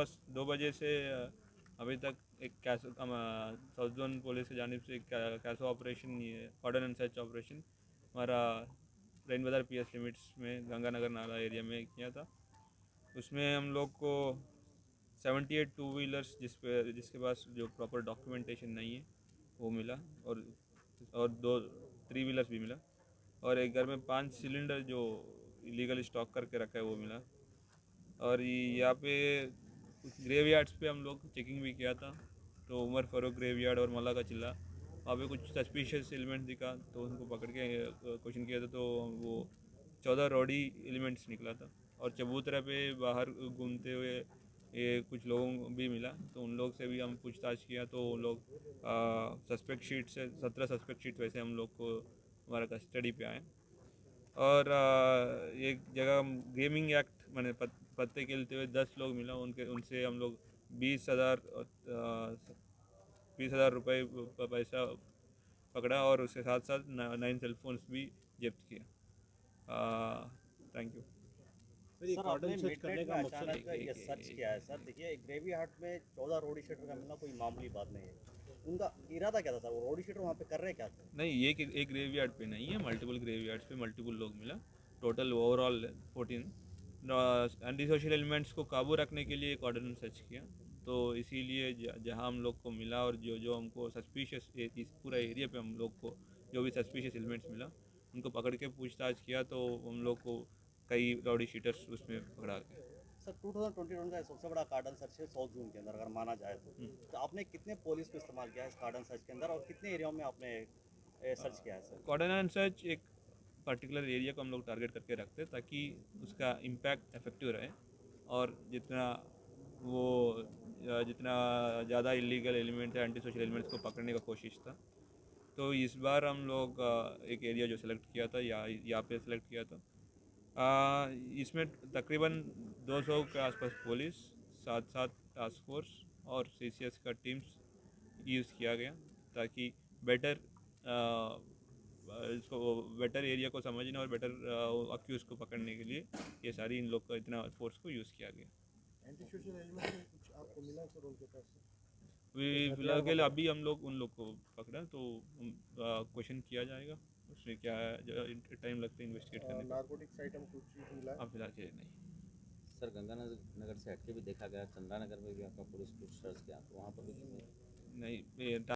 सुबह 2 बजे से अभी तक एक कैसो साउथ जोन पुलिस की जानिब से एक कैसो ऑपरेशन, ये कॉर्डन एंड सर्च ऑपरेशन हमारा रेन बाज़ार पीएस लिमिट्स में गंगानगर नाला एरिया में किया था। उसमें हम लोग को 78 टू व्हीलर्स जिसके पास जो प्रॉपर डॉक्यूमेंटेशन नहीं है वो मिला, और 2 3 व्हीलर्स भी मिला, और एक घर में 5 सिलेंडर जो इलीगल स्टॉक करके रखा है वो मिला। और यहाँ पे कुछ ग्रेव यार्ड्स पे हम लोग चेकिंग भी किया था, तो उमर फ़ारूक ग्रेव यार्ड और मल्ला का चिल्ला, वहाँ पे कुछ सस्पिशियस एलिमेंट दिखा तो उनको पकड़ के क्वेश्चन किया था, तो वो 14 रॉडी एलिमेंट्स निकला था। और चबूतरा पे बाहर घूमते हुए ये कुछ लोगों भी मिला, तो उन लोग से भी हम पूछताछ किया, तो उन लोग सस्पेक्ट शीट से 17 सस्पेक्ट शीट वैसे हम लोग को हमारा कस्टडी पे आए। और एक जगह गेमिंग एक्ट मैंने पत्ते खेलते हुए 10 लोग मिला, उनसे हम लोग 20,000 रुपये पैसा पकड़ा, और उसके साथ साथ 9 सेलफोन्स भी जब्त किया। Thank you. सर आपने मिडनाइट में अचानक ये सर्च किया है सर। देखिए ग्रेवी हाट में 14 रोडी शीटर का मिलना कोई मामूली बात नहीं है। उनका इरादा क्या था सर? वो रोडी शीटर वहाँ पे कर रहे क्या थे? नहीं, ये एक ग्रेव यार्ड पे नहीं है, मल्टीपल ग्रेव यार्ड्स पे मल्टीपल लोग मिला। Total overall 14 anti social elements को काबू रखने के लिए एक ऑर्डिनेंस सर्च किया, तो इसीलिए जहाँ हम लोग को मिला और जो जो हमको सस्पिशियस इस पूरा एरिया पे हम लोग को जो भी सस्पिशियस एलिमेंट्स मिला उनको पकड़ के पूछताछ किया, तो हम लोग को कई राउडी शीटर्स उसमें पकड़ा गया। सर 2021 का सबसे बड़ा कार्डन सर्च है साउथ जोन के अंदर अगर माना जाए तो आपने कितने पुलिस को इस्तेमाल किया है इस कार्डन सर्च के अंदर और कितने एरियाओं में आपने सर्च किया है सर? कॉर्डन एंड सर्च एक पर्टिकुलर एरिया को हम लोग टारगेट करके रखते हैं ताकि उसका इम्पैक्ट इफेक्टिव रहे, और जितना ज़्यादा इलीगल एलिमेंट है एंटी सोशल एलिमेंट्स को पकड़ने का कोशिश था। तो इस बार हम लोग एक एरिया जो सेलेक्ट किया था यहाँ पे सेलेक्ट किया था। इसमें तकरीबन 200 के आसपास पुलिस, साथ साथ टास्क फोर्स और सीसीएस का टीम्स यूज़ किया गया, ताकि बेटर इसको बेटर एरिया को समझने और बेटर अक्यूज़ को पकड़ने के लिए ये सारी इन लोग का इतना फोर्स को यूज़ किया गया। एंटी सोशल एलिमेंट में कुछ आपको मिला सर उनके पास से? फिलहाल अभी हम लोग उन लोग को पकड़ा, तो क्वेश्चन किया जाएगा, उसमें क्या टाइम लगता है इन्वेस्टिगेट करने का। नारकोटिक्स आइटम कुछ चीज़ मिला है? अब फिलहाल के लिए नहीं। सर गंगानगर से हटके भी देखा गया, चंदा नगर में भी आपका पुलिस कुछ सर्च किया तो वहाँ पर भी नहीं,